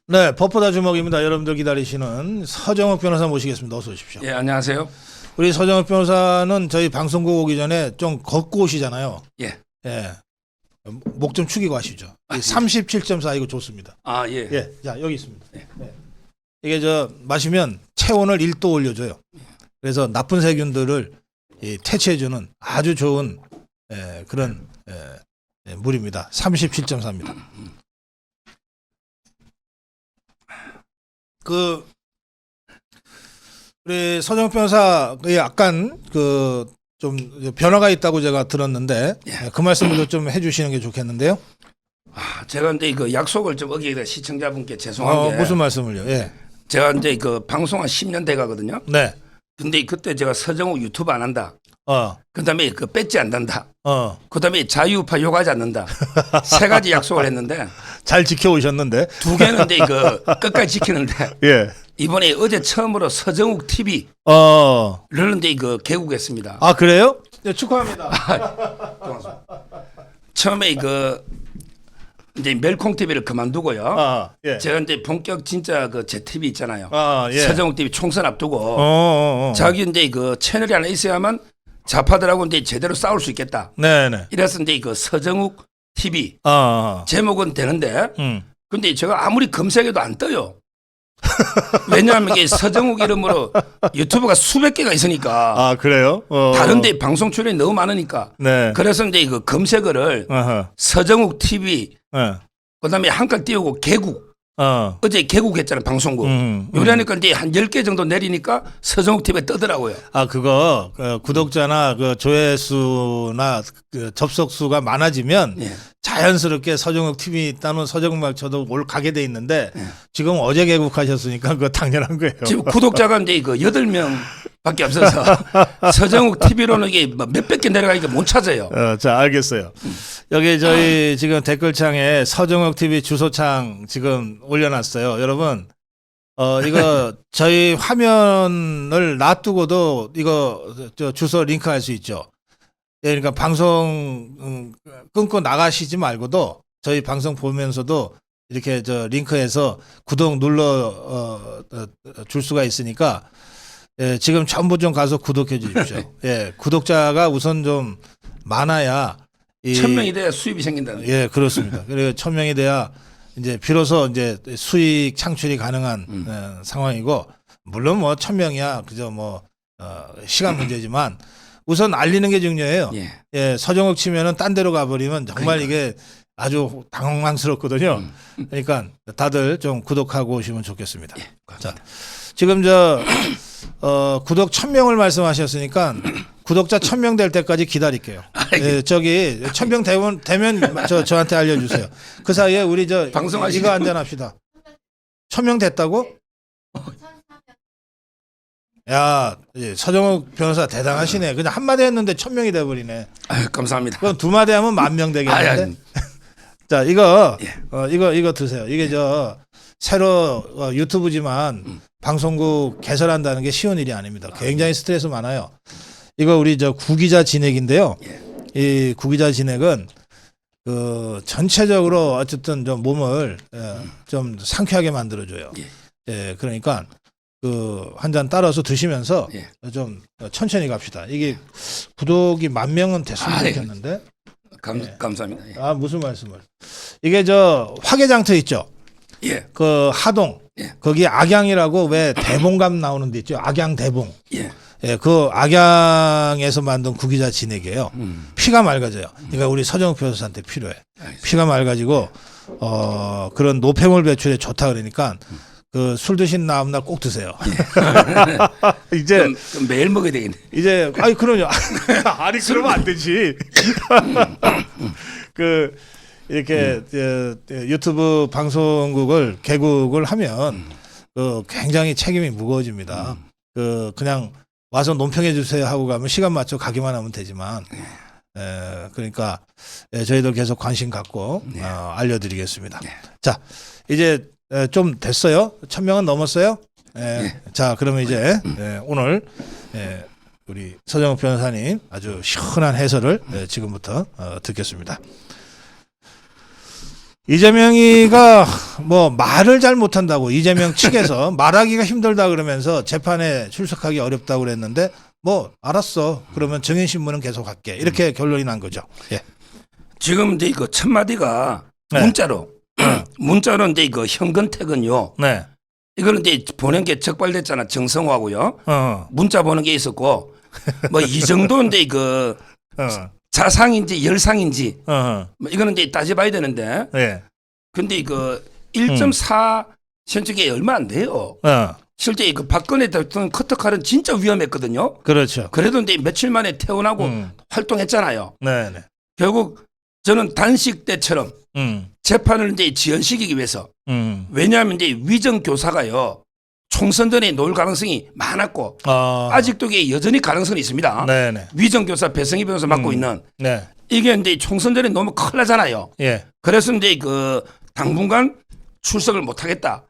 네, 법보다 주먹입니다. 여러분들 기다리시는 서정욱 변호사 모시겠습니다. 어서 오십시오. 예, 안녕하세요. 우리 서정욱 변호사는 저희 방송국 오기 전에 좀 걷고 오시잖아요. 예. 예. 목 좀 축이고 하시죠. 37.4 이거 좋습니다. 아, 예. 예. 자, 여기 있습니다. 예. 네. 이게 마시면 체온을 1도 올려줘요. 그래서 나쁜 세균들을 퇴치해주는 아주 좋은 그런 물입니다. 37.4입니다. 우리 서정욱 변호사 약간 좀 변화가 있다고 제가 들었는데 그 말씀을 좀 해주시는 게 좋겠는데요. 아, 제가 이제 그 약속을 좀 어기게 돼 시청자분께 죄송한 게 무슨 말씀을요? 예. 제가 이제 그 방송 한 10년 돼 가거든요. 네. 근데 그때 제가 서정욱 유튜브 안 한다. 그다음에 그 배지 안 단다. 그다음에 자유우파 욕하지 않는다. 세 가지 약속을 했는데 잘 지켜오셨는데 두 개는 이제 그 끝까지 지키는데 예. 이번에 어제 처음으로 서정욱 TV를 이제 그 개국했습니다. 아, 그래요? 네, 축하합니다. 처음에 이제 멜콩 TV를 그만두고요. 예. 제가 이제 본격 진짜 제 TV 있잖아요. 예. 서정욱 TV 총선 앞두고 자기 이제 그 채널이 하나 있어야만 좌파들하고 이제 제대로 싸울 수 있겠다. 네네. 이래서 이제 그 서정욱 TV 제목은 되는데 근데 제가 아무리 검색해도 안 떠요. 왜냐하면 이게 서정욱 이름으로 유튜브가 수백 개가 있으니까. 아, 그래요? 다른데 방송 출연이 너무 많으니까. 네. 그래서 이제 그 검색어를 서정욱 TV 그다음에 한칸 띄우고 개국. 어제 개국했잖아요, 방송국. 요리하니까 이제 한 10개 정도 내리니까 서정욱 TV에 뜨더라고요. 아, 그거 구독자나 조회수나 접속수가 많아지면 예. 자연스럽게 서정욱 TV 따는 서정말 쳐도 가게 돼 있는데 지금 어제 개국하셨으니까 그거 당연한 거예요. 지금 구독자가 이제 8명 밖에 없어서 서정욱 TV로는 이게 몇백 개 내려가니까 못 찾아요. 자, 알겠어요. 여기 저희 지금 댓글창에 서정욱 TV 주소창 지금 올려놨어요. 여러분, 이거 저희 화면을 놔두고도 이거 주소 링크할 수 있죠. 예, 그러니까 방송 끊고 나가시지 말고도 저희 방송 보면서도 이렇게 링크해서 구독 눌러 줄 수가 있으니까 예, 지금 전부 좀 가서 구독해 주십시오. 예, 구독자가 우선 좀 많아야 1000명이 돼야 수입이 생긴다는. 예, 그렇습니다. 그리고 1000명이 돼야 이제 비로소 이제 수익 창출이 가능한 상황이고, 물론 1000명이야 그저 시간 문제지만 우선 알리는 게 중요해요. 예. 예, 서정욱 치면은 딴 데로 가버리면 정말 이게 아주 당황스럽거든요. 그러니까 다들 좀 구독하고 오시면 좋겠습니다. 예, 자, 지금 구독 1000명을 말씀하셨으니까 구독자 1000명 될 때까지 기다릴게요. 예, 1000명 되면 저한테 알려주세요. 그 사이에 우리 이거 한잔 합시다. 1000명 됐다고? 야, 서정욱 변호사 대단하시네. 그냥 한마디 했는데 1000명이 돼버리네. 아유, 감사합니다. 그럼 두 마디 하면 10,000명 되겠는데. 자, 이거 드세요. 이게 새로 유튜브지만 방송국 개설한다는 게 쉬운 일이 아닙니다. 굉장히 스트레스 많아요. 이거 우리 구기자 진액인데요. 이 구기자 진액은 전체적으로 어쨌든 좀 몸을 좀 상쾌하게 만들어줘요. 예, 그러니까 한 잔 따라서 드시면서 좀 천천히 갑시다. 이게 구독이 10,000명은 됐으면 좋겠는데. 감사합니다. 예. 아, 무슨 말씀을? 이게 화개장터 있죠. 예. 하동. 예. 거기 악양이라고 왜 대봉감 나오는 데 있죠. 악양 대봉. 예. 예, 그 악양에서 만든 구기자 진액이에요. 피가 맑아져요. 그러니까 우리 서정욱 변호사한테 필요해. 피가 맑아지고 그런 노폐물 배출에 좋다 그러니까 술 드신 다음날 꼭 드세요. 이제 그럼 매일 먹어야 되겠네. 이제 그럼요. 아니, 그러면 안 되지. 이렇게 유튜브 방송국을 개국을 하면 굉장히 책임이 무거워집니다. 그냥 와서 논평해 주세요 하고 가면 시간 맞춰 가기만 하면 되지만 그러니까 저희도 계속 관심 갖고 알려드리겠습니다. 자, 이제 좀 됐어요. 1000명은 넘었어요. 자, 그러면 이제 오늘 우리 서정욱 변호사님 아주 시원한 해설을 지금부터 듣겠습니다. 이재명이가 뭐 말을 잘 못한다고 이재명 측에서 말하기가 힘들다 그러면서 재판에 출석하기 어렵다고 그랬는데 뭐 알았어. 그러면 정인신문은 계속 할게. 이렇게 결론이 난 거죠. 예. 지금 이제 그 첫 마디가 네. 문자로 문자로 이제 그 현근택은요. 네. 이거는 이제 보낸 게 적발됐잖아. 정성호하고요. 문자 보낸 게 있었고 뭐 이 정도인데 그 자상인지 열상인지 뭐 이거는 이제 따져봐야 되는데. 네. 근데 그 1.4cm가 얼마 안 돼요. 실제 그 박근혜 대통령 커터칼은 진짜 위험했거든요. 그렇죠. 그래도 이제 며칠 만에 퇴원하고 활동했잖아요. 네. 결국 저는 단식 때처럼 재판을 이제 지연시키기 위해서 왜냐하면 이제 위정 교사가요 총선 전에 놓을 가능성이 많았고 아직도 이게 여전히 가능성이 있습니다. 네네. 위정 교사 배성희 변호사 맡고 있는 네. 이게 이제 총선 전에 놓으면 큰일 나잖아요. 예. 그래서 이제 그 당분간 출석을 못하겠다.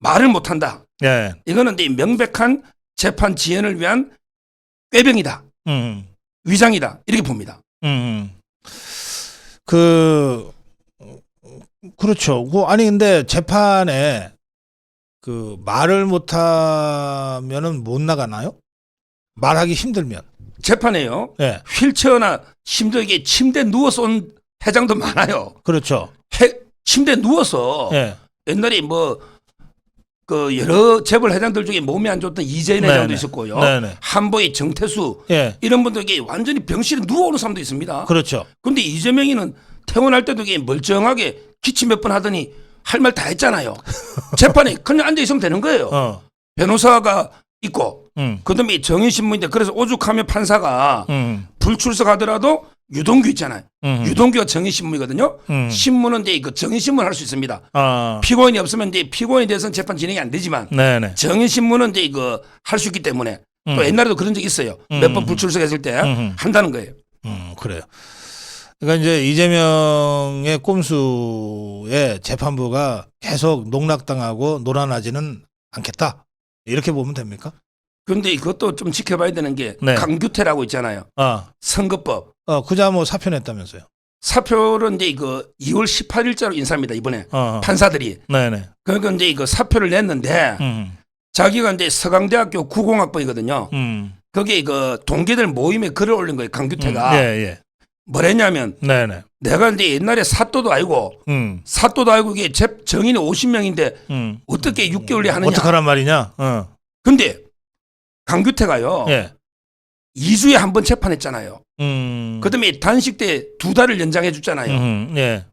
말을 못한다. 예. 이거는 이제 명백한 재판 지연을 위한 꾀병이다. 위장이다. 이렇게 봅니다. 그렇죠. 아니 근데 재판에 그 말을 못하면은 못 나가나요? 말하기 힘들면. 재판에요. 예. 휠체어나 심지어 침대에 누워서 온 회장도 많아요. 그렇죠. 침대에 누워서 예. 옛날에 뭐 그 여러 재벌 회장들 중에 몸이 안 좋던 이재인 회장도 있었고요. 네네. 한보희 정태수 예. 이런 분들에게 완전히 병실에 누워오는 사람도 있습니다. 그렇죠. 그런데 이재명이는 퇴원할 때도 이게 멀쩡하게 기침 몇 번 하더니 할 말 다 했잖아요. 재판에 그냥 앉아 있으면 되는 거예요. 변호사가 있고 그다음에 정의신문인데 그래서 오죽하면 판사가 불출석하더라도 유동규 있잖아요. 유동규가 정의신문이거든요. 신문은 이제 그 정의신문 할 수 있습니다. 피고인이 없으면 이제 피고인에 대해서는 재판 진행이 안 되지만 네네. 정의신문은 이제 이거 할 수 있기 때문에 또 옛날에도 그런 적 있어요. 몇 번 불출석했을 때 한다는 거예요. 그래요. 그러니까 이제 이재명의 꼼수에 재판부가 계속 농락당하고 놀아나지는 않겠다. 이렇게 보면 됩니까? 그런데 이것도 좀 지켜봐야 되는 게 네. 강규태라고 있잖아요. 선거법. 그자 뭐 사표 냈다면서요. 사표를 이제 이거 2월 18일자로 인사합니다. 이번에 판사들이. 네네. 그러니까 이제 이거 사표를 냈는데 자기가 이제 서강대학교 구공학부이거든요. 거기에 그 동기들 모임에 글을 올린 거예요. 강규태가. 예. 뭐랬냐면 네네. 내가 이제 옛날에 사또도 알고 사또도 알고 이게 정인이 50명인데 어떻게 6개월에 하느냐. 어떡하란 말이냐. 근데 강규태가요. 예. 2주에 한 번 재판했잖아요. 그다음에 단식 때 2달을 연장해 줬잖아요. 예.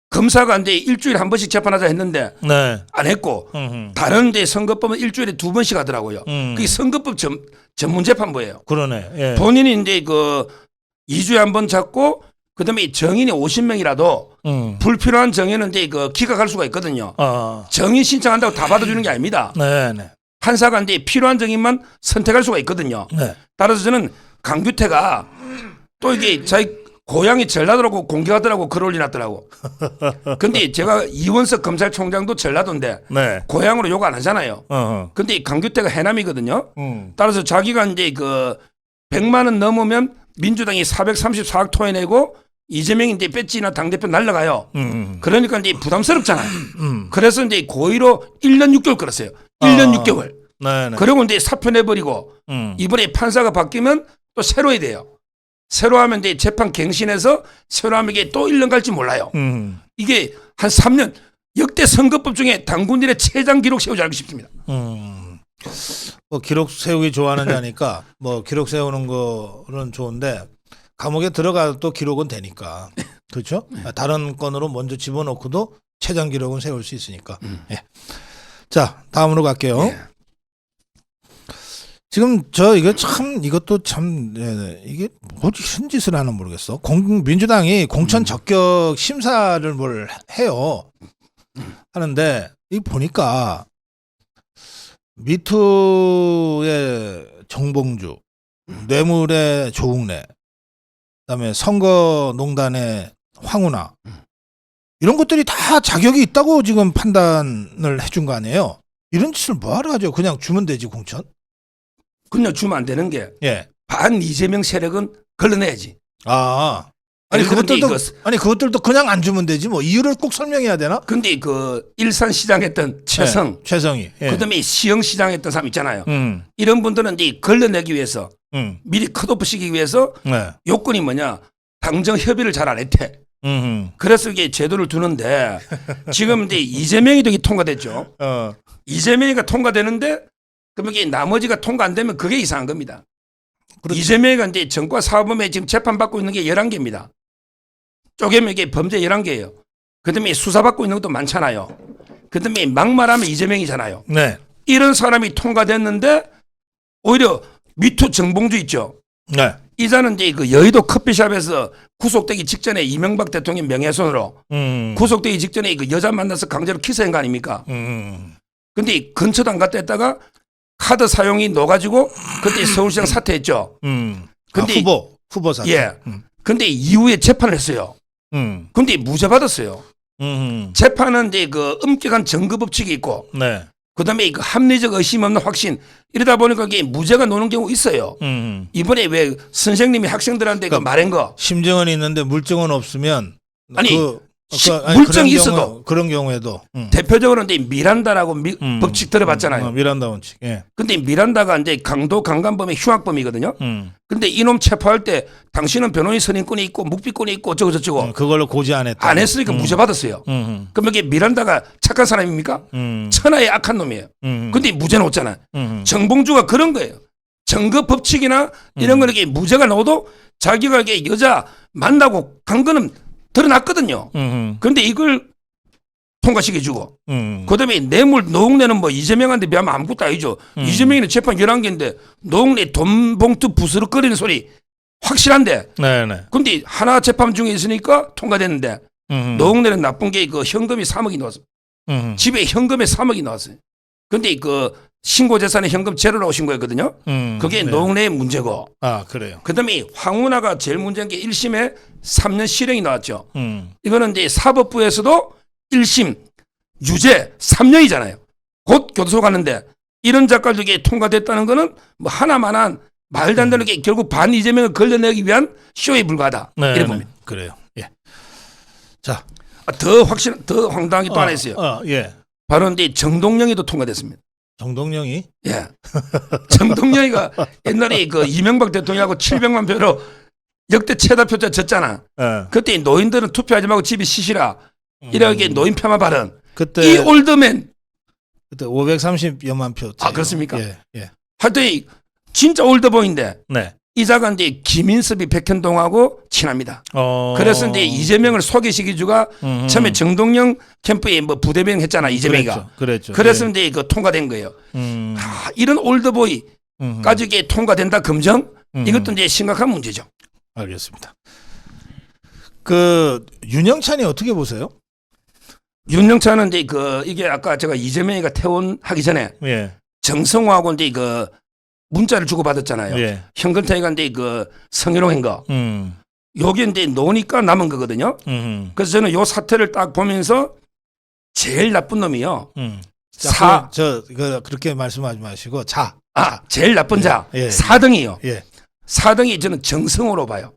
검사가 이제 일주일에 한 번씩 재판하자 했는데 네. 안 했고 다른 데 선거법은 일주일에 2번씩 하더라고요. 그게 선거법 전문 재판부예요. 그러네. 예. 본인이 이제 그 2주에 한 번 잡고 그다음에 정인이 50명이라도 불필요한 정인은 이제 그 기각할 수가 있거든요. 정인 신청한다고 다 받아주는 게 아닙니다. 네네. 판사가 이제 필요한 정인만 선택할 수가 있거든요. 네. 따라서 저는 강규태가 또 이게 자기 고향이 전라도라고 공개하더라고 글 올려놨더라고. 근데 제가 이원석 검찰총장도 전라도인데 네. 고향으로 욕 안 하잖아요. 근데 이 강규태가 해남이거든요. 따라서 자기가 이제 그 100만 원 넘으면 민주당이 434억 토해내고 이재명이 이제 배지나 당대표 날라가요. 그러니까 이제 부담스럽잖아요. 그래서 이제 고의로 1년 6개월 끌었어요. 1년 6개월. 네네. 그리고 이제 사표 내버리고 이번에 판사가 바뀌면 또 새로 해야 돼요. 새로 하면 이제 재판 갱신해서 새로 하면 이게 또 1년 갈지 몰라요. 이게 한 3년 역대 선거법 중에 당군들의 최장 기록 세우지 않고 싶습니다. 뭐 기록 세우기 좋아하는 자니까 뭐 기록 세우는 거는 좋은데 감옥에 들어가도 또 기록은 되니까 그렇죠? 다른 건으로 먼저 집어넣고도 최장 기록은 세울 수 있으니까. 예. 자 다음으로 갈게요. 예. 지금 이것도 참 이게 무슨 짓을 하나 모르겠어. 민주당이 공천 적격 심사를 뭘 해요. 하는데 이 보니까 미투의 정봉주, 뇌물의 조웅래, 그다음에 선거농단의 황운하 이런 것들이 다 자격이 있다고 지금 판단을 해준 거 아니에요? 이런 짓을 뭐하러 하죠? 그냥 주면 되지 공천? 그냥 주면 안 되는 게 예. 반 이재명 세력은 걸러내야지. 아니 예를 들면 그것들도 그냥 안 주면 되지 뭐 이유를 꼭 설명해야 되나? 근데 그 일산시장 했던 최성, 최성이, 그다음에 시흥시장 했던 사람 있잖아요. 이런 분들은 이제 걸러내기 위해서 미리 컷오프 시키기 위해서 요건이 뭐냐? 당정 협의를 잘 안 했대. 그래서 이게 제도를 두는데 지금 이제 이재명이 되게 통과됐죠. 이재명이가 통과되는데 그럼 이게 나머지가 통과 안 되면 그게 이상한 겁니다. 그렇죠. 이재명이가 이제 정과 사범에 지금 재판받고 있는 게 11개입니다. 쪼개면 이게 범죄 11개예요. 그다음에 수사받고 있는 것도 많잖아요. 그다음에 막말하면 이재명이잖아요. 네. 이런 사람이 통과됐는데 오히려 미투 정봉주 있죠. 네. 이자는 이제 그 여의도 커피숍에서 구속되기 직전에 이명박 대통령 명예훼손으로 구속되기 직전에 그 여자 만나서 강제로 키스한 거 아닙니까? 근데 근처도 안 갔다 했다가 카드 사용이 넣어가지고 그때 서울시장 사퇴했죠. 근데 후보 사퇴. 예. 근데 이후에 재판을 했어요. 근데 무죄 받았어요. 재판은 이제 그 엄격한 증거 법칙이 있고, 네. 그다음에 그 합리적 의심 없는 확신 이러다 보니까 이게 무죄가 나오는 경우 있어요. 이번에 왜 선생님이 학생들한테 그러니까 그 말한 거 심증은 있는데 물증은 없으면 아니, 아니, 물증이 있어도 그런 경우에도 대표적으로 이제 미란다라고 법칙 들어봤잖아요. 미란다 원칙. 예. 근데 미란다가 이제 강도 강간범의 흉악범이거든요. 근데 이놈 체포할 때 당신은 변호인 선임권이 있고 묵비권이 있고 어쩌고 저쩌고 그걸로 고지 안 했다. 안 했으니까 무죄 받았어요. 그럼 이게 미란다가 착한 사람입니까? 천하의 악한 놈이에요. 근데 무죄 나왔잖아요. 정봉주가 그런 거예요. 증거 법칙이나 이런 거는 이게 무죄가 나와도 자기가 이게 여자 만나고 간 거는 드러났거든요. 그런데 이걸 통과시켜주고 그다음에 뇌물 노웅래는 뭐 이재명한테 비하면 아무것도 아니죠. 이재명이는 재판 11개인데 노웅래 돈 봉투 부스럭거리는 소리 확실한데 네네. 근데 하나 재판 중에 있으니까 통과됐는데 노웅래는 나쁜 게 그 현금이 3억이 나왔어. 집에 현금에 3억이 나왔어요. 근데 그 신고재산에 현금 제로라고 신고했거든요. 그게 네. 노웅래의 문제고. 아 그래요. 그다음에 황운하가 제일 문제인 게 1심에 3년 실형이 나왔죠. 이거는 이제 사법부에서도 1심 유죄 3년이잖아요. 곧 교도소 갔는데 이런 작가들 이게 통과됐다는 거는 뭐 하나만한 말도 안 되는 게 결국 반 이재명을 걸려내기 위한 쇼에 불과하다. 네, 이래 봅니다. 그래요. 예. 자, 더 황당한 게 또 하나 있어요. 예. 바로 이제 정동영이도 통과됐습니다. 정동영이? 예. 정동영이가 옛날에 그 이명박 대통령하고 700만 표로 역대 최다 표자 졌잖아. 예. 그때 노인들은 투표하지 말고 집에 쉬시라. 이렇게 노인 폄하 발언. 그때 이 올드맨. 그때 530여만 표. 아, 그렇습니까? 예. 예. 하여튼 진짜 올드보이인데 네. 이자가 이제 김인섭이 백현동하고 친합니다. 그래서 이제 이재명을 소개시켜주가 처음에 정동영 캠프에 뭐 부대변인 했잖아, 이재명이가. 그랬죠. 그래서 예. 이제 그 통과된 거예요. 이런 올드보이까지 이게 통과된다 검정? 이것도 이제 심각한 문제죠. 알겠습니다. 그 윤영찬이 어떻게 보세요? 윤영찬은 이제 그 이게 아까 제가 이재명이가 퇴원하기 전에 예. 정성호하고 이제 그 문자를 주고 받았잖아요. 예. 현근태가 이제 그 성희롱한 거. 요게 이제 노니까 남은 거거든요. 그래서 저는 요 사태를 딱 보면서 제일 나쁜 놈이요. 그렇게 말씀하지 마시고 제일 나쁜 자. 예. 4등이요. 예. 4등이 저는 정성호로 봐요.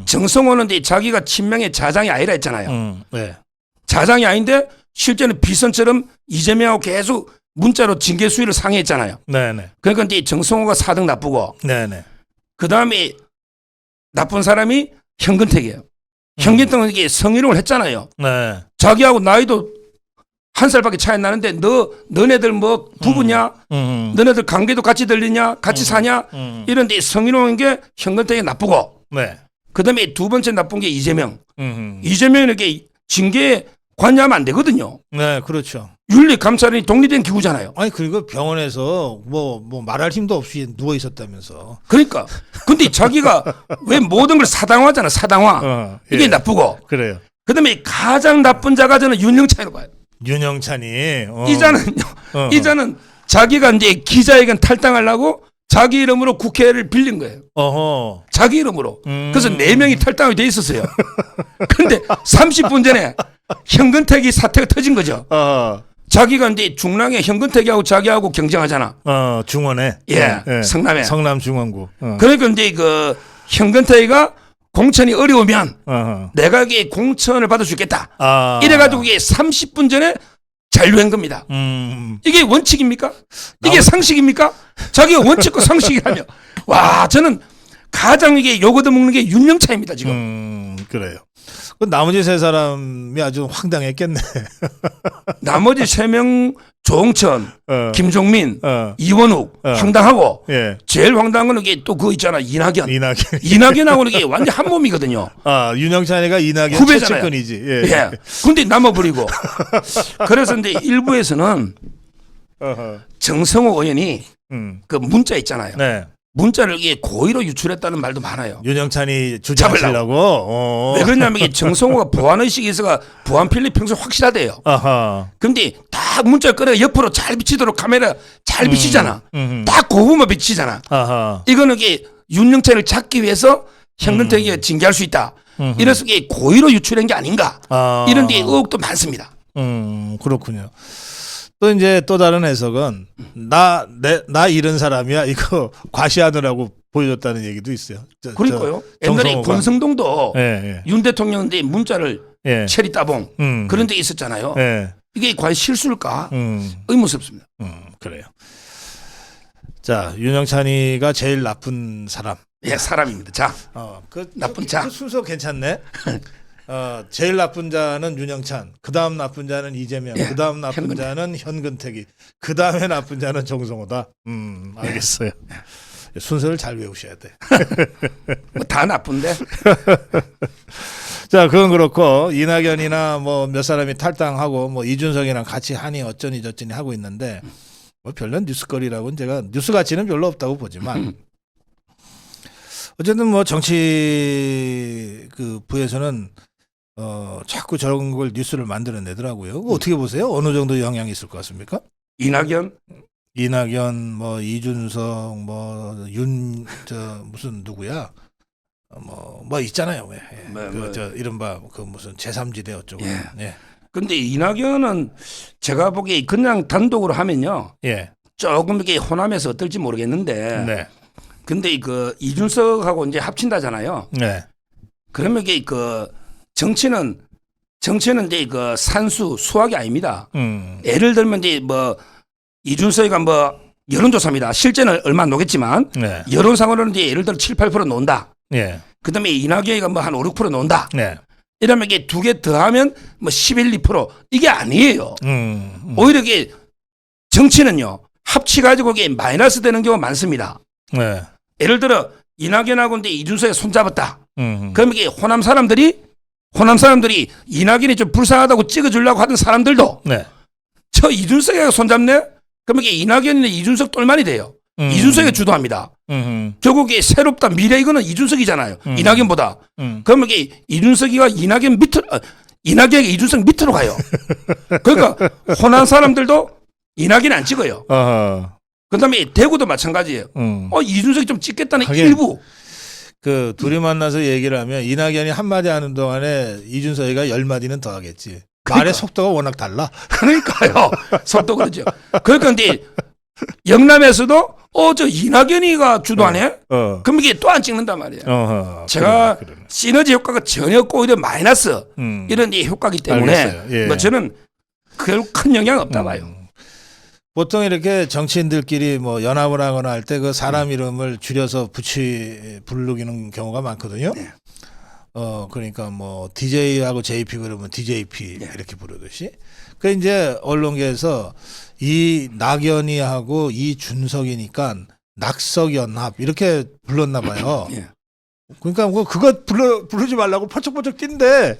정성호는 이제 자기가 친명의 자장이 아니라 했잖아요. 네. 자장이 아닌데 실제는 비선처럼 이재명하고 계속 문자로 징계 수위를 상회했잖아요. 네네. 그러니까 이제 정성호가 4등 나쁘고 네네. 그 다음에 나쁜 사람이 현근택이에요. 현근택은 이게 성희롱을 했잖아요. 네. 자기하고 나이도 한 살밖에 차이 안 나는데 너네들 뭐 부부냐? 너네들 관계도 같이 들리냐? 같이 사냐? 이런데 성희롱인 게 현근택이 나쁘고 네. 그 다음에 두 번째 나쁜 게 이재명. 이재명에게 징계에 관여하면 안 되거든요. 네, 그렇죠. 윤리감찰이 독립된 기구잖아요. 아니 그리고 병원에서 뭐 말할 힘도 없이 누워 있었다면서. 그러니까 근데 자기가 왜 모든 걸 사당화잖아. 사당화. 이게 예. 나쁘고. 그래요. 그다음에 가장 나쁜 자가 저는 윤영찬이로 봐요. 윤영찬이. 이자는 자기가 이제 기자회견 탈당하려고 자기 이름으로 국회를 빌린 거예요. 어허. 자기 이름으로. 그래서 4명이 탈당이 돼 있었어요. 그런데 30분 전에 현근택이 사태가 터진 거죠. 자기가 이제 중랑에 현근택하고 자기하고 경쟁하잖아. 중원에. 예. 성남에. 성남 중원구. 그러니까 이제 그 현근택이가 공천이 어려우면 어허. 내가 이게 공천을 받을 수 있겠다. 아. 이래가지고 이게 30분 전에 잔류한 겁니다. 이게 원칙입니까? 이게 상식입니까? 자기가 원칙과 상식이라며. 와, 저는 가장 이게 욕 얻어먹는 게 윤영차입니다, 지금. 그래요. 그 나머지 세 사람이 아주 황당했겠네. 나머지 3명 조홍천, 어. 김종민, 어. 이원욱 황당하고 예. 제일 황당한 건 이게 또 그거 있잖아, 이낙연. 이낙연. 이낙연하고는 이게 완전 한 몸이거든요. 아, 윤영찬이가 이낙연 후배잖아요. 최측근이지. 예. 예. 근데 남아버리고. 그래서 이제 일부에서는 어허. 정성호 의원이 그 문자 있잖아요. 네. 문자를 이게 고의로 유출했다는 말도 많아요. 윤영찬이 주장하려고. 왜 그러냐면 이게 정성호가 보안의식이 있어가 보안 필립 평소 확실하대요. 아하. 근데 딱 문자를 꺼내 옆으로 잘 비치도록 카메라 잘 비치잖아. 딱 고부만 비치잖아. 아하. 이거는 이게 윤영찬을 잡기 위해서 현근택이가 징계할 수 있다. 이래서 이게 고의로 유출한 게 아닌가. 아. 이런 데 의혹도 많습니다. 그렇군요. 또 이제 또 다른 해석은 나 이런 사람이야 이거 과시하느라고 보여줬다는 얘기도 있어요. 그러니까요. 옛날에 정성호가. 권성동도 예, 예. 윤 대통령한테 문자를 예. 체리 따봉 그런 데 있었잖아요. 예. 이게 과연 실수일까? 의문스럽습니다. 그래요. 자, 윤영찬이가 제일 나쁜 사람. 예, 사람입니다. 자, 나쁜 자. 그 순서 괜찮네. 제일 나쁜 자는 윤영찬, 그 다음 나쁜 자는 이재명, 예, 그 다음 나쁜 현근택. 자는 현근택이, 그 다음에 나쁜 자는 정성호다. 알겠어요. 순서를 잘 외우셔야 돼. 뭐 다 나쁜데. 자, 그건 그렇고 이낙연이나 뭐 몇 사람이 탈당하고 뭐 이준석이랑 같이 하니 어쩌니 저쩌니 하고 있는데 뭐 별난 뉴스거리라고는 제가 뉴스 가치는 별로 없다고 보지만 어쨌든 뭐 정치 그 부에서는 자꾸 저런 걸 뉴스를 만들어내더라고요. 그거 어떻게 보세요? 어느 정도 영향이 있을 것 같습니까? 이낙연, 뭐 이준석, 뭐 무슨 누구야? 뭐 있잖아요. 왜? 저 이른바 그 무슨 제3지대 어쩌고. 예. 예. 근데 이낙연은 제가 보기에 그냥 단독으로 하면요. 예. 조금 이렇게 호남에서 어떨지 모르겠는데. 네. 근데 그 이준석하고 이제 합친다잖아요. 네. 그러면 이게 그 정치는 이제 그 산수 수학이 아닙니다. 예를 들면 이제 뭐 이준석이가 뭐 여론조사입니다. 실제는 얼마 안 나오겠지만 네. 여론상으로는 이제 예를 들어 7, 8% 나온다. 예. 그다음에 이낙연이가 뭐 한 5, 6% 나온다. 네. 이러면 이게 두 개 더하면 뭐 11, 2% 이게 아니에요. 오히려 이게 정치는요 합치가지고 이게 마이너스 되는 경우가 많습니다. 네. 예를 들어 이낙연하고 이제 이준석이 손잡았다. 그럼 이게 호남 사람들이 이낙연이 좀 불쌍하다고 찍어주려고 하던 사람들도 네. 저 이준석이가 손잡네? 그럼 이게 이낙연이나 이준석 똘만이 돼요. 이준석이 주도합니다. 결국 이게 새롭다 미래 이거는 이준석이잖아요. 이낙연보다. 그러면 이게 이준석이가 이낙연이 이준석 밑으로 가요. 그러니까 호남 사람들도 이낙연 안 찍어요. 그다음에 대구도 마찬가지예요. 이준석이 좀 찍겠다는 하긴, 일부. 그 둘이 만나서 얘기를 하면 이낙연이 한마디 하는 동안에 이준석이가 10마디는 더 하겠지. 말의 속도가 워낙 달라. 그러니까요. 속도 그러죠. 그러니까 근데 영남에서도 저 이낙연이가 주도하네? 그럼 이게 또 안 찍는단 말이에요. 제가 그러네. 시너지 효과가 전혀 없고 오히려 마이너스 이런 이 효과기 때문에 알겠어요. 예. 뭐 저는 별 큰 영향 없다 봐요. 보통 이렇게 정치인들끼리 뭐 연합을 하거나 할 때 그 사람 이름을 줄여서 부르기는 경우가 많거든요. 네. 그러니까 뭐 DJ하고 JP 그러면 DJP 이렇게 부르듯이. 그 이제 언론계에서 이 낙연이하고 이 준석이니까 낙석연합 이렇게 불렀나 봐요. 예. 그러니까 뭐 그거 부르지 말라고 펄쩍펄쩍 뛴대.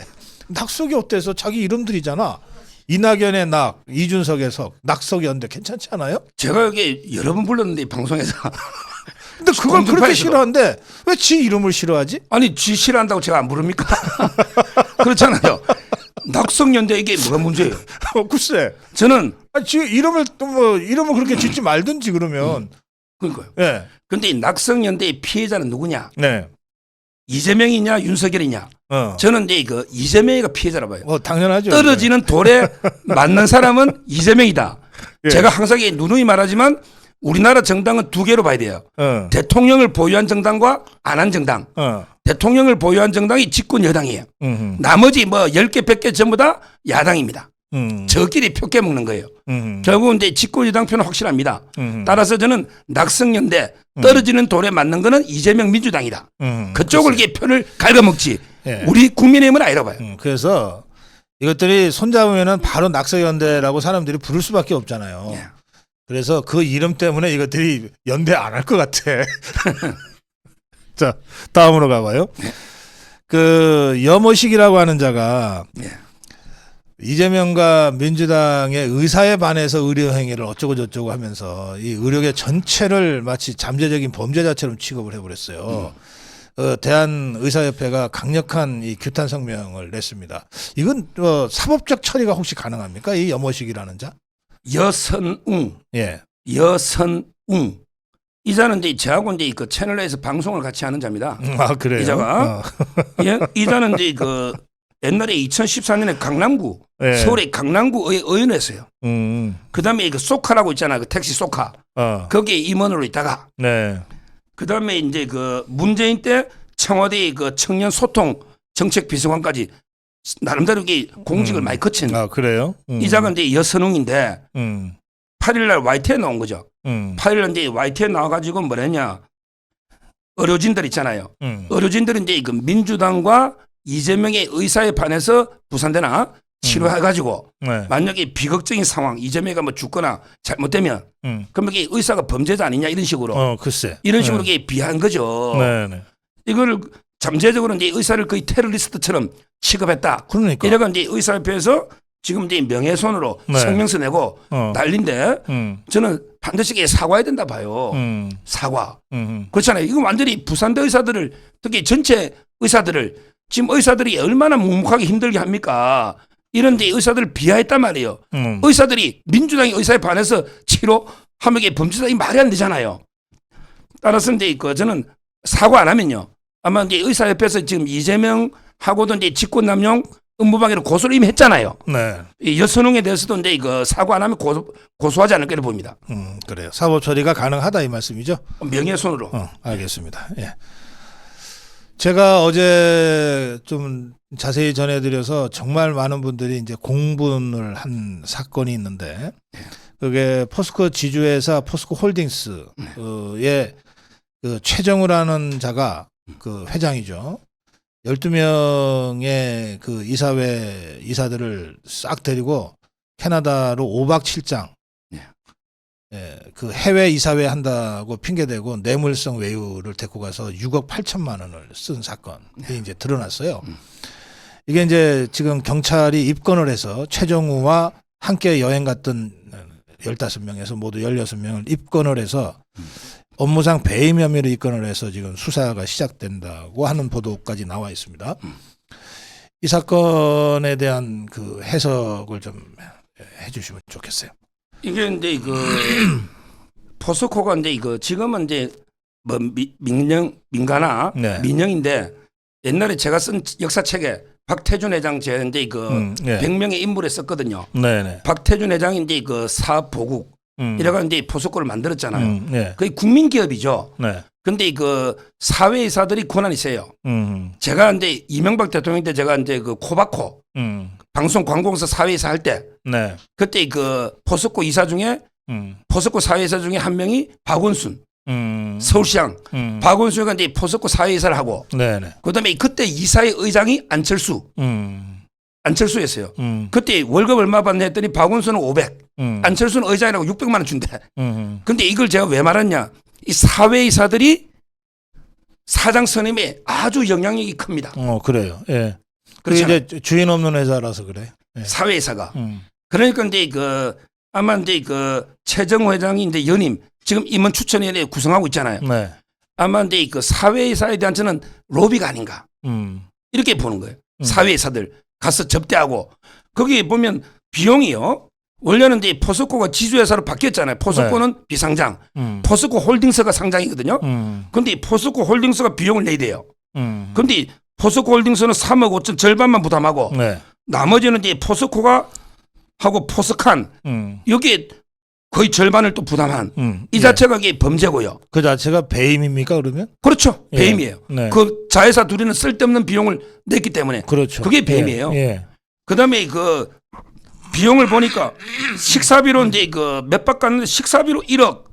낙석이 어때서 자기 이름들이잖아. 이낙연의 낙, 이준석의 석, 낙석연대 괜찮지 않아요? 제가 여기 여러 번 불렀는데 이 방송에서 근데 그걸 그렇게 싫어하는데 왜 지 이름을 싫어하지? 아니 지 싫어한다고 제가 안 부릅니까? 그렇잖아요. 낙성연대 이게 뭐가 문제예요? 글쎄. 저는 지 이름을 또 뭐 이름을 그렇게 짓지 말든지 그러면. 그러니까요. 예. 근데 이 낙성연대의 피해자는 누구냐? 네. 이재명이냐 윤석열이냐? 저는 이제 그 이재명이가 피해자라 봐요. 당연하죠. 떨어지는 돌에 맞는 사람은 이재명이다. 예. 제가 항상 누누이 말하지만 우리나라 정당은 두 개로 봐야 돼요. 대통령을 보유한 정당과 안 한 정당. 대통령을 보유한 정당이 집권 여당이에요. 나머지 뭐 10개, 100개 전부 다 야당입니다. 저끼리 표 깨먹는 거예요. 결국은 이제 집권 여당 표는 확실합니다. 따라서 저는 낙성연대 떨어지는 돌에 맞는 거는 이재명 민주당이다. 그쪽을 이렇게 표를 갉아먹지. 예. 우리 국민의힘은 아니라 봐요. 그래서 이것들이 손잡으면은 바로 낙서연대라고 사람들이 부를 수밖에 없잖아요. 예. 그래서 그 이름 때문에 이것들이 연대 안 할 것 같아. 자, 다음으로 가봐요. 그 여모식이라고 하는 자가 예. 이재명과 민주당의 의사에 반해서 의료 행위를 어쩌고 저쩌고 하면서 이 의료계 전체를 마치 잠재적인 범죄자처럼 취급을 해버렸어요. 대한의사협회가 강력한 이 규탄 성명을 냈습니다. 이건 사법적 처리가 혹시 가능합니까? 이 여모식이라는 자? 여선웅. 예. 여선웅. 이자는 이제 저하고 이제 그 채널에서 방송을 같이 하는 자입니다. 아, 그래요? 이자가. 이자는 이제 그 옛날에 2014년에 강남구, 예. 서울의 강남구 의원했어요. 그 다음에 그 소카라고 있잖아. 그 택시 소카. 거기에 임원으로 있다가. 네. 그 다음에 이제 그 문재인 때 청와대 그 청년 소통 정책 비서관까지 나름대로 공직을 많이 거친. 아, 그래요? 이자가 이제 여선웅인데 8일날 YT에 나온 거죠. 8일날 이제 YT에 나와가지고 뭐랬냐. 의료진들 있잖아요. 의료진들은 이제 그 민주당과 이재명의 의사에 반해서 부산대나 치료해가지고 네. 만약에 비극적인 상황 이재명이가 뭐 죽거나 잘못되면 그럼 이게 의사가 범죄자 아니냐 이런 식으로 글쎄. 이런 식으로 이게 비하한 거죠. 네. 이걸 잠재적으로 이제 의사를 거의 테러리스트처럼 취급했다. 그러니까. 이래가 이제 의사협회에서 지금 이제 명예훼손으로 네. 성명서 내고 난린데 저는 반드시 이게 사과해야 된다 봐요. 사과. 그렇잖아요. 이거 완전히 부산대 의사들을 특히 전체 의사들을 지금 의사들이 얼마나 묵묵하게 힘들게 합니까? 이런 데 의사들을 비하했단 말이에요. 의사들이 민주당의 의사에 반해서 치료하면 이게 범죄자 이 말이 안 되잖아요. 따라서 이제 저는 사과 안 하면요. 아마 이제 의사협회에서 지금 이재명하고도 이제 직권남용 업무방해로 고소를 이미 했잖아요. 네. 이 여선웅에 대해서도 이제 사과 안 하면 고소하지 않을 거라 봅니다. 그래요. 사법 처리가 가능하다 이 말씀이죠? 명예훼손으로. 알겠습니다. 예. 제가 어제 좀 자세히 전해드려서 정말 많은 분들이 이제 공분을 한 사건이 있는데 그게 포스코 지주회사 포스코 홀딩스의 그 최정우라는 자가 그 회장이죠. 12명의 그 이사회 이사들을 싹 데리고 캐나다로 5박 7장 예, 그 해외 이사회 한다고 핑계대고 뇌물성 외유를 데리고 가서 6억 8천만 원을 쓴 사건이 이제 드러났어요. 이게 이제 지금 경찰이 입건을 해서 최정우와 함께 여행 갔던 15명에서 모두 16명을 입건을 해서 업무상 배임 혐의로 입건을 해서 지금 수사가 시작된다고 하는 보도까지 나와 있습니다. 이 사건에 대한 그 해석을 좀 해주시면 좋겠어요. 이게 이제 포스코가 이제 지금은 이제 뭐 민가나 네. 민영인데 옛날에 제가 쓴 역사책에 박태준 회장 제 이제 네. 100명의 인물에 썼거든요. 네네. 박태준 회장이 이제 사업 보국 이래가 이제 포스코를 만들었잖아요. 네. 거의 국민 기업이죠. 네. 근데 사회이사들이 권한이 세요. 제가 이제 이명박 대통령 때 제가 이제 코바코 방송 관공서 사회이사 할 때 네. 그때 포스코 이사 중에 포스코 사회이사 중에 한 명이 박원순 서울시장 박원순이가 이제 포스코 사회이사를 하고 네네. 그다음에 그때 이사의 의장이 안철수였어요. 그때 월급 얼마 받냐 했더니 박원순은 500 안철수는 의장이라고 600만 원 준대. 근데 이걸 제가 왜 말했냐 이 사회이사들이 사장 선임에 아주 영향력이 큽니다. 그래요. 예. 그게 그렇잖아요. 이제 주인 없는 회사라서 그래. 예. 사회이사가. 그러니까 이제 아마 이제 최정우 회장이 이제 연임 지금 임원 추천위원회 구성하고 있잖아요. 네. 아마 이제 사회이사에 대한 저는 로비가 아닌가 이렇게 보는 거예요. 사회이사들 가서 접대하고 거기 보면 비용이요. 원래는 이제 포스코가 지주회사로 바뀌었잖아요. 포스코는 네. 비상장, 포스코 홀딩스가 상장이거든요. 근데 포스코 홀딩스가 비용을 내야 돼요. 근데 포스코 홀딩스는 3억 5천 절반만 부담하고 네. 나머지는 이제 포스코가 하고 포스칸 여기에 거의 절반을 또 부담한 이 예. 자체가 이게 범죄고요. 그 자체가 배임입니까 그러면? 그렇죠. 예. 배임이에요. 네. 그 자회사 둘이는 쓸데없는 비용을 냈기 때문에 그렇죠. 그게 배임이에요. 예. 예. 그다음에 그 비용을 보니까 식사비로 이제 그 몇 박 갔는데 식사비로 1억.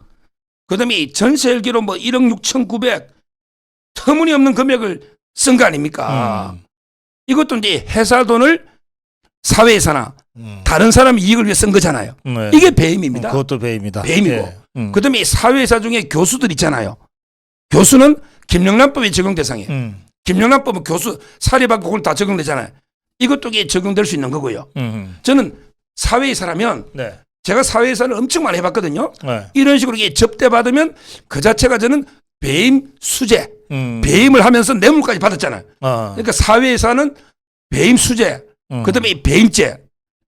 그다음에 전세 일기로 뭐 1억 6,900 터무니없는 금액을 쓴 거 아닙니까? 이것도 이제 회사 돈을 사회에서나 다른 사람 이익을 위해 쓴 거잖아요. 네. 이게 배임입니다. 그것도 배임이다. 배임이고. 예. 그다음에 사회회사 중에 교수들 있잖아요. 교수는 김영란법이 적용 대상이에요. 김영란법은 교수 사립학교 그걸 다 적용되잖아요. 이것도 이게 적용될 수 있는 거고요. 저는 사회회사라면 네. 제가 사회회사를 엄청 많이 해봤거든요. 네. 이런 식으로 이게 접대받으면 그 자체가 저는 배임 수재, 배임을 하면서 뇌물까지 받았잖아요. 그러니까 사회회사는 배임 수재, 그다음에 배임죄,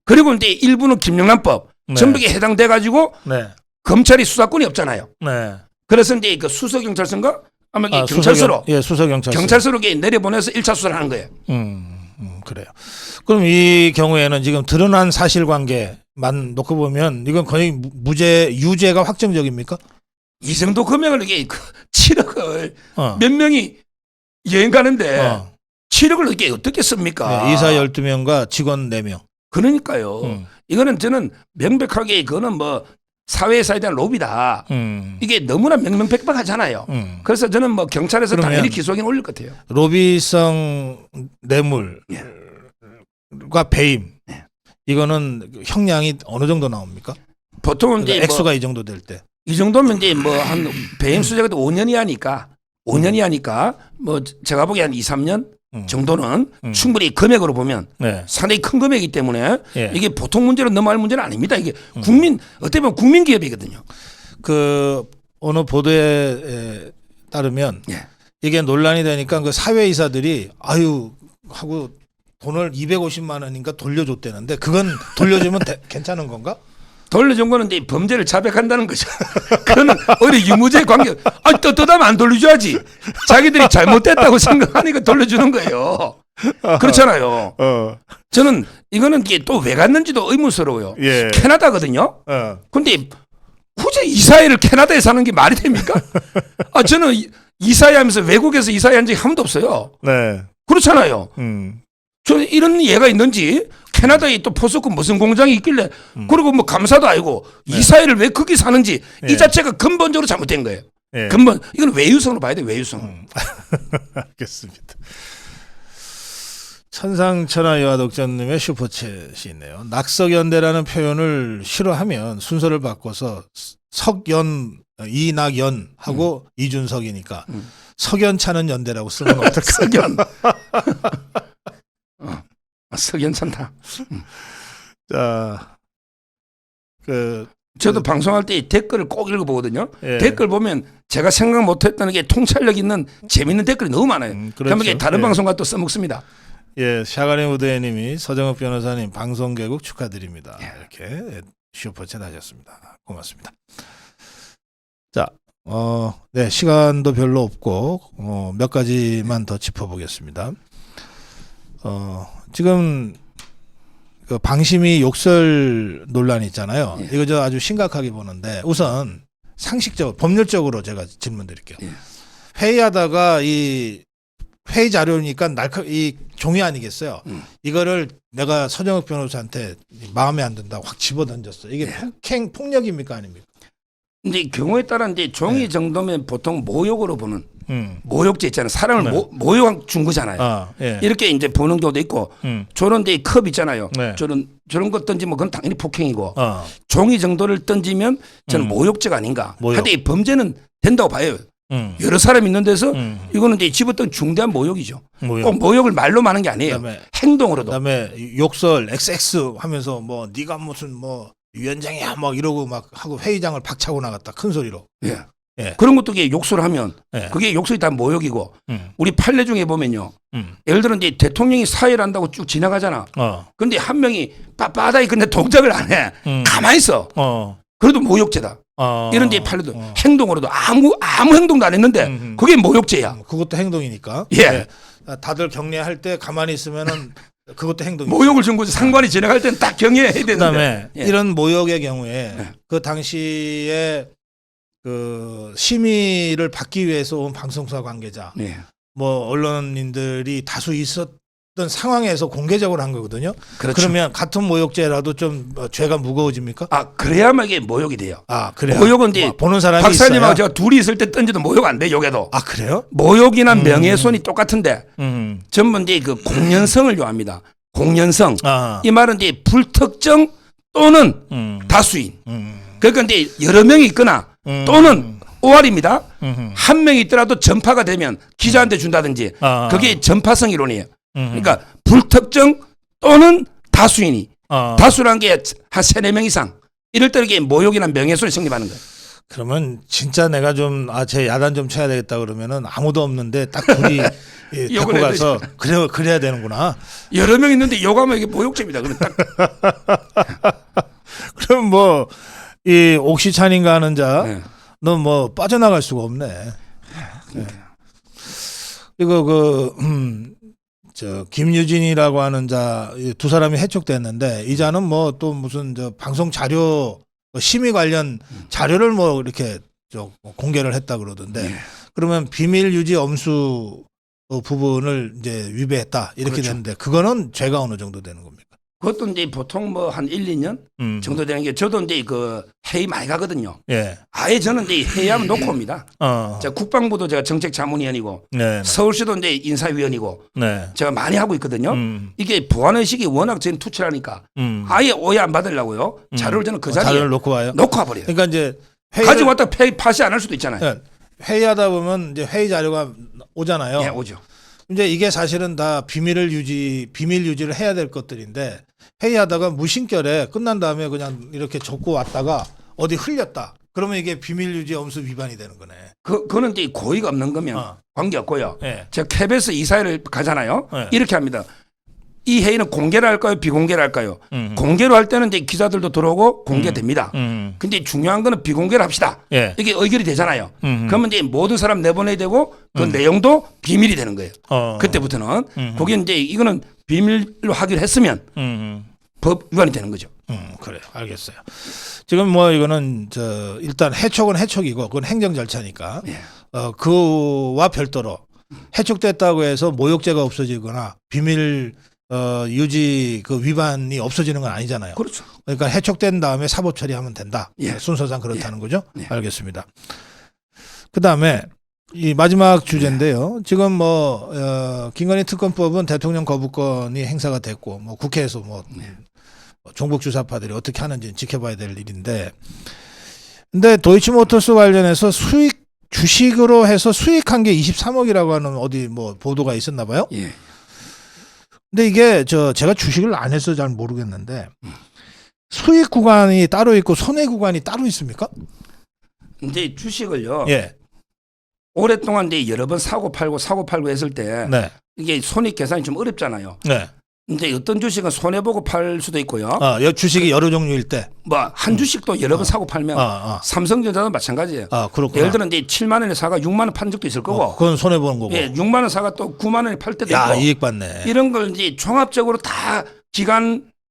그리고 이제 일부는 김영란법 네. 전부 게 해당돼 가지고 네. 검찰이 수사권이 없잖아요. 네. 그래서 이제 그 수서경찰서인가 아마 이게 경찰서로 예, 수서경찰서. 경찰서로 이게 내려보내서 1차 수사를 하는 거예요. 그래요. 그럼 이 경우에는 지금 드러난 사실관계만 놓고 보면 이건 거의 유죄가 확정적입니까? 이 정도 금액을 이게 7억을 어. 몇 명이 여행 가는데 어. 7억을 이게 어떻게 씁니까? 네, 이사 12명과 직원 4명. 그러니까요. 이거는 저는 명백하게 이거는 뭐 사회사에 대한 로비다. 이게 너무나 명명백백하잖아요. 그래서 저는 뭐 경찰에서 그러면 당연히 기소하기는 올릴 것 같아요. 로비성 뇌물과 배임. 이거는 형량이 어느 정도 나옵니까? 보통은 그러니까 이제 액수가 이 정도 될 때. 이 정도면 이제 뭐 한 배임 수재가 5년이 하니까 5년이 하니까 뭐 제가 보기에 한 2, 3년 정도는 충분히 금액으로 보면 네. 상당히 큰 금액이기 때문에 예. 이게 보통 문제로 넘어갈 문제는 아닙니다. 이게 어떻게 보면 국민 기업이거든요. 그 어느 보도에 따르면 예. 이게 논란이 되니까 그 사회이사들이 아유 하고 돈을 250만 원인가 돌려줬대는데 그건 돌려주면 괜찮은 건가? 돌려준 거는 이제 범죄를 자백한다는 거죠. 그거는 오히려 유무죄 관계. 아니 떳떳하면 안 돌려줘야지. 자기들이 잘못됐다고 생각하니까 돌려주는 거예요. 그렇잖아요. 저는 이거는 이게 또 왜 갔는지도 의문스러워요. 예. 캐나다거든요. 근데 굳이 이사회를 캐나다에 사는 게 말이 됩니까? 아 저는 이사회 하면서 외국에서 이사회 한 적이 한 번도 없어요. 네. 그렇잖아요. 저는 이런 예가 있는지 캐나다에 또 포스코 무슨 공장이 있길래 그리고 뭐 감사도 아니고 이사회를 왜 거기 사는지 이 자체가 근본적으로 잘못된 거예요. 예. 근본 이건 외유성으로 봐야 돼. 외유성. 알겠습니다. 천상천하 여화독전님의 슈퍼챗이 있네요. 낙석연대라는 표현을 싫어하면 순서를 바꿔서 석연 이낙연하고 이준석이니까 석연차는 연대라고 쓰는 건 어떨까? 석연. 석연찮다. 자, 저도 방송할 때 댓글을 꼭 읽어보거든요. 예. 댓글 보면 제가 생각 못했다는 게 통찰력 있는 재밌는 댓글이 너무 많아요. 그렇죠. 그러면 이게 다른 예. 방송과 또 써먹습니다. 예, 샤가리 우드애님이 서정욱 변호사님 방송 개국 축하드립니다. 이렇게 슈퍼챗 하셨습니다. 고맙습니다. 자, 네, 시간도 별로 없고 몇 가지만 더 짚어보겠습니다. 지금 그 방심위 욕설 논란이 있잖아요. 예. 이거 저 아주 심각하게 보는데 우선 상식적으로 법률적으로 제가 질문드릴게요. 예. 회의하다가 이 회의 자료니까 이 종이 아니겠어요. 이거를 내가 서정욱 변호사한테 마음에 안 든다고 확 집어던졌어. 이게 폭력입니까 아닙니까? 근데 경우에 따라 이제 종이 네. 정도면 보통 모욕으로 보는 모욕죄 있잖아요. 사람을 네. 모욕 준 거잖아요. 예. 이렇게 이제 보는 경우도 있고 저런 데 컵 있잖아요. 네. 저런 거 던지면 그건 당연히 폭행이고 어. 종이 정도를 던지면 저는 모욕죄가 아닌가. 모욕. 하여튼 이 범죄는 된다고 봐요. 여러 사람 있는 데서 이거는 이제 집었던 중대한 모욕이죠. 모욕. 꼭 모욕을 말로 하는 게 아니에요. 그다음에 행동으로도. 그다음에 욕설 XX 하면서 뭐 네가 무슨 뭐 위원장이야 막 이러고 막 하고 회의장을 박차고 나갔다 큰 소리로. 예. 예. 그런 것도 이게 욕설을 하면 예. 그게 욕설이 다 모욕이고 우리 판례 중에 보면요. 음. 예를 들어 이제 대통령이 사회를 한다고 쭉 지나가잖아. 어. 근데 한 명이 빠빠다이 근데 동작을 안 해. 가만히 있어. 그래도 모욕죄다. 이런 데 판례도 행동으로도 아무 행동도 안 했는데 그게 모욕죄야. 그것도 행동이니까. 예. 다들 격려할 때 가만히 있으면은 그것도 행동이. 모욕을 준 거죠. 상관이 진행할 때는 딱 경계해야 되는데. 그다음에 예. 이런 모욕의 경우에 그 당시에 그 심의를 받기 위해서 온 방송사 관계자, 네. 뭐 언론인들이 다수 있었던 상황에서 공개적으로 한 거거든요. 그렇죠. 그러면 같은 모욕죄라도 좀 죄가 무거워집니까? 그래야만 이게 모욕이 돼요. 그래요. 모욕은 이제 보는 사람이 박사님하고 있어야? 제가 둘이 있을 때 던져도 모욕 안 돼, 욕에도. 그래요? 모욕이나 명예훼손이 똑같은데 음. 전부 이제 그 공연성을 요합니다. 공연성. 아. 이 말은 이제 불특정 또는 다수인. 그러니까 이제 여러 명이 있거나 또는 OR입니다. 한 명이 있더라도 전파가 되면 기자한테 준다든지 그게 전파성 이론이에요. 그러니까 불특정 또는 다수인이 다수라는 게 한 3-4명 이상 이럴 때 이게 모욕이나 명예훼손이 성립하는 거예요. 그러면 진짜 내가 좀 제 야단 좀 쳐야 되겠다 그러면은 아무도 없는데 딱 둘이 데리고 욕을 가서 그래야 되는구나. 여러 명 있는데 욕하면 이게 모욕죄입니다. 그럼 딱 그럼 뭐 이 옥시찬인가 하는 자, 네. 너 뭐 빠져나갈 수가 없네. 네. 이거 저 김유진이라고 하는 자 두 사람이 해촉됐는데 이 자는 뭐 또 무슨 저 방송 자료 심의 관련 자료를 뭐 이렇게 공개를 했다 그러던데 그러면 비밀 유지 엄수 부분을 이제 위배했다 이렇게 그렇죠. 되는데 그거는 죄가 어느 정도 되는 겁니까? 그것도 이제 보통 뭐 한 1-2년 정도 되는 게 저도 이제 그 회의 많이 가거든요. 예. 아예 저는 이제 회의하면 놓고 옵니다. 제가 국방부도 제가 정책자문위원이고 네. 서울시도 이제 인사위원이고 네. 제가 많이 하고 있거든요. 이게 보안의식이 워낙 저는 투철하니까 아예 오해 안 받으려고요. 자료를 저는 그 자리에 자료를 놓고 와요. 놓고 와버려요. 그러니까 이제 가지고 왔다 파시 안 할 수도 있잖아요. 네. 회의하다 보면 이제 회의 자료가 오잖아요. 예, 오죠. 이제 이게 사실은 다 비밀 유지를 해야 될 것들인데 회의하다가 무심결에 끝난 다음에 그냥 이렇게 적고 왔다가 어디 흘렸다. 그러면 이게 비밀 유지 엄수 위반이 되는 거네. 그거는 이제 고의가 없는 거면 관계 없고요. 네. 제가 KBS 이사회를 가잖아요. 네. 이렇게 합니다. 이 회의는 공개를 할까요? 비공개를 할까요? 공개로 할 때는 이제 기자들도 들어오고 공개됩니다. 근데 중요한 거는 비공개를 합시다. 예. 이게 의결이 되잖아요. 그러면 이제 모든 사람 내보내야 되고 그 내용도 비밀이 되는 거예요. 그때부터는 거기 이제 이거는 비밀로 하기로 했으면 법 위반이 되는 거죠. 그래요. 알겠어요. 지금 뭐 이거는 일단 해촉은 해촉이고 그건 행정 절차니까 예. 그와 별도로 해촉됐다고 해서 모욕죄가 없어지거나 비밀 유지 그 위반이 없어지는 건 아니잖아요. 그렇죠. 그러니까 해촉된 다음에 사법 처리하면 된다. 예. 순서상 그렇다는 거죠. 예. 알겠습니다. 그다음에 이 마지막 주제인데요. 지금 뭐 김건희 특검법은 대통령 거부권이 행사가 됐고 뭐 국회에서 뭐 종북 주사파들이 어떻게 하는지 지켜봐야 될 일인데, 근데 도이치모터스 관련해서 주식으로 해서 수익한 게 23억이라고 하는 어디 뭐 보도가 있었나 봐요. 예. 근데 이게 제가 주식을 안 해서 잘 모르겠는데 수익 구간이 따로 있고 손해 구간이 따로 있습니까? 이제 주식을요. 예. 오랫동안 이제 여러 번 사고 팔고 했을 때 네. 이게 손익 계산이 좀 어렵잖아요. 네. 근데 어떤 주식은 손해 보고 팔 수도 있고요. 주식이 여러 종류일 때. 뭐 한 주식도 여러 번 사고 팔면 삼성전자도 마찬가지예요. 그렇구나. 예를 들어 이제 7만 원에 사가 6만 원 판 적도 있을 거고. 그건 손해 보는 거고. 예, 6만 원 사가 또 9만 원에 팔 때도 야, 있고. 이익 받네. 이런 걸 이제 종합적으로 다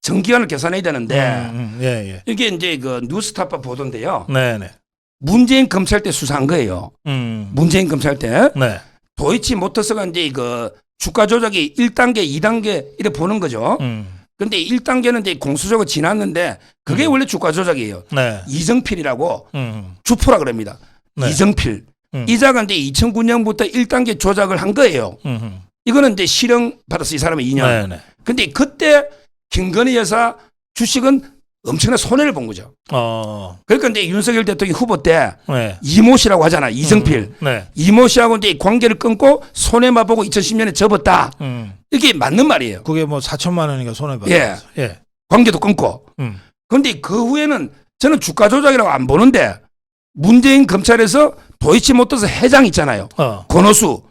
정기간을 계산해야 되는데 예. 이게 이제 그 뉴스타파 보도인데요. 네. 문재인 검찰 때 수사한 거예요. 문재인 검찰 때 네. 도이치모터스가 이제 그 주가 조작이 1단계, 2단계 이렇게 보는 거죠. 근데 1단계는 이제 공수적으로 지났는데 그게 원래 주가 조작이에요. 네. 이정필이라고 주포라 그럽니다. 네. 이정필. 이자가 이제 2009년부터 1단계 조작을 한 거예요. 이거는 이제 실형 받았어, 이 사람은 2년. 네. 근데 그때 김건희 여사 주식은 엄청난 손해를 본 거죠. 그러니까 이제 윤석열 대통령 후보 때 네. 이모 씨라고 하잖아, 이정필. 네. 이모 씨하고 이제 관계를 끊고 손해만 보고 2010년에 접었다. 이게 맞는 말이에요. 그게 뭐 4천만 원인가 손해 봤어요. 예. 관계도 끊고. 그런데 그 후에는 저는 주가 조작이라고 안 보는데 문재인 검찰에서 도이치모터스 회장 있잖아요. 권오수.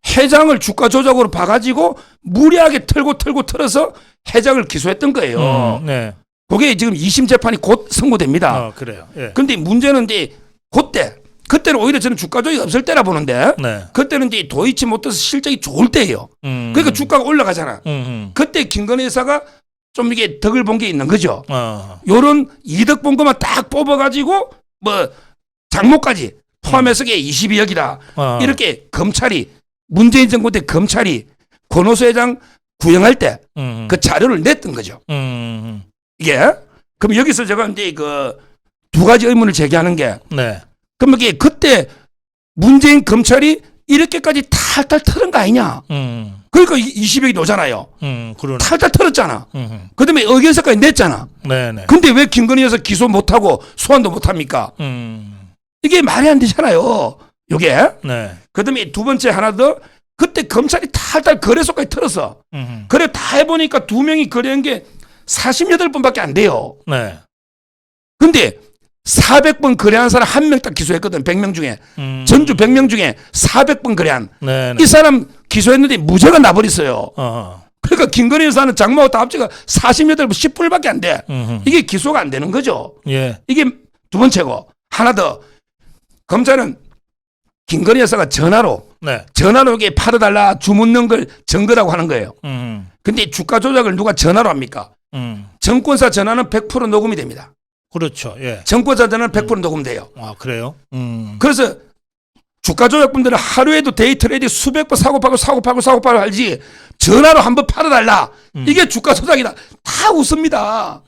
회장을 주가 조작으로 봐가지고 무리하게 털어서 회장을 기소했던 거예요. 네. 그게 지금 2심 재판이 곧 선고됩니다. 그래요. 예. 그런데 문제는 이제 그때 그때는 오히려 저는 주가 조작이 없을 때라 보는데 네. 그때는 이제 도이치모터스 실적이 좋을 때예요. 그러니까 주가가 올라가잖아. 그때 김건희 여사가 좀 이게 덕을 본 게 있는 거죠. 요런 이득 본 것만 딱 뽑아가지고 뭐 장모까지 포함해서 22억이다. 이렇게 검찰이 문재인 정부 때 검찰이 권오수 회장 구형할 때 그 자료를 냈던 거죠. 이게 그럼 여기서 제가 이제 그 두 가지 의문을 제기하는 게 네. 그럼 이게 그때 문재인 검찰이 이렇게까지 탈탈 털은 거 아니냐? 그러니까 20억이 나오잖아요. 탈탈 털었잖아. 그다음에 의견서까지 냈잖아. 네네. 근데 왜 김건희 여사 기소 못하고 소환도 못합니까? 이게 말이 안 되잖아요. 요게. 네. 그다음에 두 번째 하나 더 그때 검찰이 탈탈 거래소까지 털었어. 그래 다 해보니까 두 명이 거래한 게 48번밖에 안 돼요. 네. 근데 400번 거래한 사람 한 명 딱 기소했거든. 100명 중에. 전주 100명 중에 400번 거래한. 네네. 이 사람 기소했는데 무죄가 나버렸어요. 그러니까 김건희 여사는 장모하고 다 합치가 48번 10분밖에 안 돼. 이게 기소가 안 되는 거죠. 예. 이게 두 번째고 하나 더 검찰은 김건희 여사가 전화로 이게 팔아달라 주문는 걸 증거라고 하는 거예요. 근데 주가 조작을 누가 전화로 합니까? 정권사 전화는 100% 녹음이 됩니다. 그렇죠. 예. 정권사 전화는 100% 녹음돼요. 아, 그래요? 그래서 주가 조작분들은 하루에도 데이 트레이드 수백 번 사고 팔고 할지 전화로 한번 팔아달라. 이게 주가 조작이다. 다 웃습니다.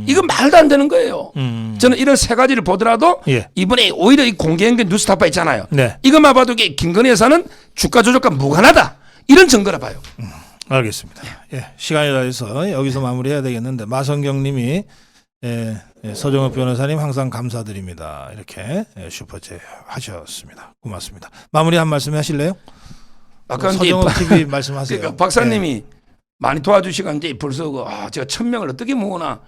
이건 말도 안 되는 거예요. 저는 이런 세 가지를 보더라도 예. 이번에 오히려 이 공개연결 뉴스타파 있잖아요. 네. 이것만 봐도 김건희 여사는 주가 조작과 무관하다. 이런 증거라 봐요. 알겠습니다. 예. 시간이 다 돼서 여기서 마무리해야 되겠는데 마성경 님이 서정욱 변호사님 항상 감사드립니다. 이렇게 슈퍼챗 하셨습니다. 고맙습니다. 마무리 한 말씀 하실래요? 아까 서정욱 TV 말씀하세요. 그러니까 박사님이 많이 도와주시고 이제 벌써 제가 1000명을 어떻게 모으나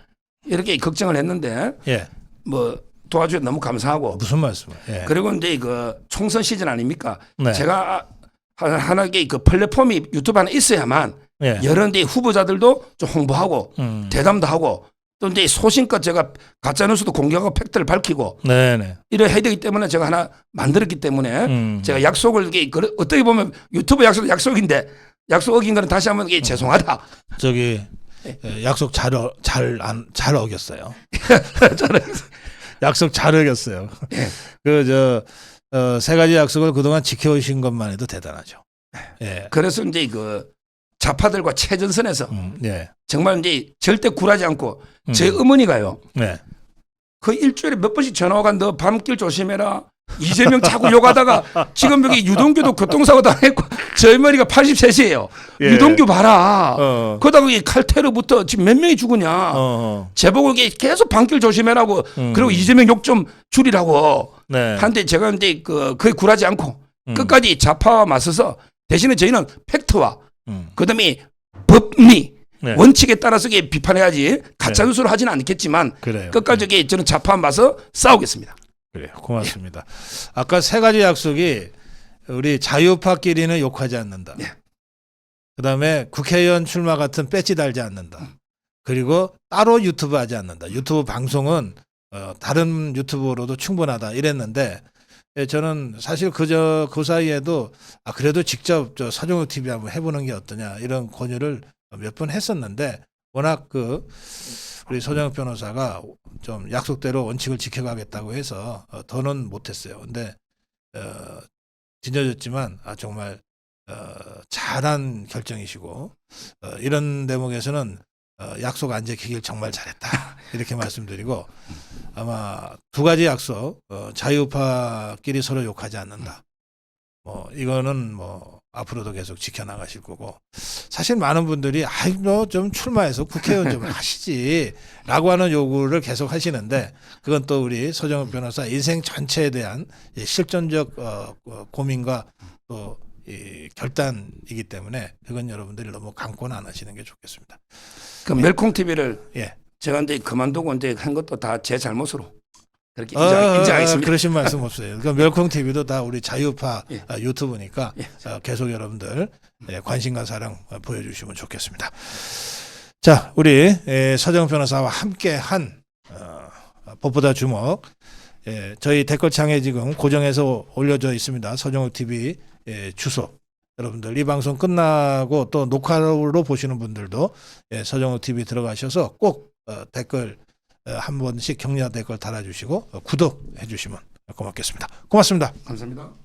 이렇게 걱정을 했는데 예. 뭐 도와주셔서 너무 감사하고 무슨 말씀을? 예. 그리고 이제 그 총선 시즌 아닙니까? 네. 제가 하나의 그 플랫폼이 유튜브 하나 있어야만 예. 여러 이제 후보자들도 좀 홍보하고 대담도 하고 또 이제 소신껏 제가 가짜뉴스도 공개하고 팩트를 밝히고 네네. 이래 해야 되기 때문에 제가 하나 만들었기 때문에 제가 약속을 이게 어떻게 보면 유튜브 약속도 약속인데 약속 어긴 거는 다시 한번 이게 죄송하다. 저기 약속 잘 어겼어요. 약속 잘 어겼어요. 예. 세 가지 약속을 그동안 지켜오신 것만 해도 대단하죠. 예. 그래서 이제 그 좌파들과 최전선에서 예. 정말 이제 절대 굴하지 않고 제 어머니가요. 네. 그 일주일에 몇 번씩 전화 오가 너 밤길 조심해라. 이재명 자꾸 욕하다가 지금 여기 유동규도 교통사고 당했고 저희 머리가 83세예요. 예. 유동규 봐라. 그러다가 이 칼테러부터 지금 몇 명이 죽으냐. 제보고 계속 밤길 조심해라고 그리고 이재명 욕 좀 줄이라고. 네. 한데 제가 이제 거의 굴하지 않고 끝까지 좌파와 맞서서 대신에 저희는 팩트와 그다음에 법리 네. 원칙에 따라서 비판해야지 가짜 뉴스로 하지는 않겠지만 그래요. 끝까지 저는 좌파와 맞서 싸우겠습니다. 그래요. 고맙습니다. 아까 세 가지 약속이 우리 자유파끼리는 욕하지 않는다. 네. 그다음에 국회의원 출마 같은 배지 달지 않는다. 그리고 따로 유튜브 하지 않는다. 유튜브 방송은 다른 유튜브로도 충분하다 이랬는데 저는 사실 그 사이에도 그래도 직접 서정욱 TV 한번 해보는 게 어떠냐 이런 권유를 몇 번 했었는데 워낙 우리 서정욱 변호사가 좀 약속대로 원칙을 지켜가겠다고 해서 더는 못했어요. 근데 뒤늦었지만 정말 잘한 결정이시고 이런 대목에서는 약속 안 지키길 정말 잘했다 이렇게 말씀드리고 아마 두 가지 약속 자유파끼리 서로 욕하지 않는다. 이거는 앞으로도 계속 지켜나가실 거고 사실 많은 분들이 좀 출마해서 국회의원 좀 하시지라고 하는 요구를 계속 하시는데 그건 또 우리 서정욱 변호사 인생 전체에 대한 실존적 고민과 또 이 결단이기 때문에 그건 여러분들이 너무 강권 안 하시는 게 좋겠습니다. 그 멜콩 TV를 예. 제가 이제 그만두고 이제 한 것도 다 제 잘못으로 그렇게 인정하겠습니다. 그러신 말씀 없어요. 그러니까 멜콩 TV도 다 우리 자유파 예. 유튜브니까 예. 계속 여러분들 관심과 사랑 보여주시면 좋겠습니다. 자, 우리 서정욱 변호사와 함께한 법보다 주먹 예, 저희 댓글창에 지금 고정해서 올려져 있습니다. 서정욱 TV 주소. 여러분들 이 방송 끝나고 또 녹화로 보시는 분들도 서정욱 TV 들어가셔서 꼭 댓글 한 번씩 격려 댓글 달아주시고 구독해 주시면 고맙겠습니다. 고맙습니다. 감사합니다.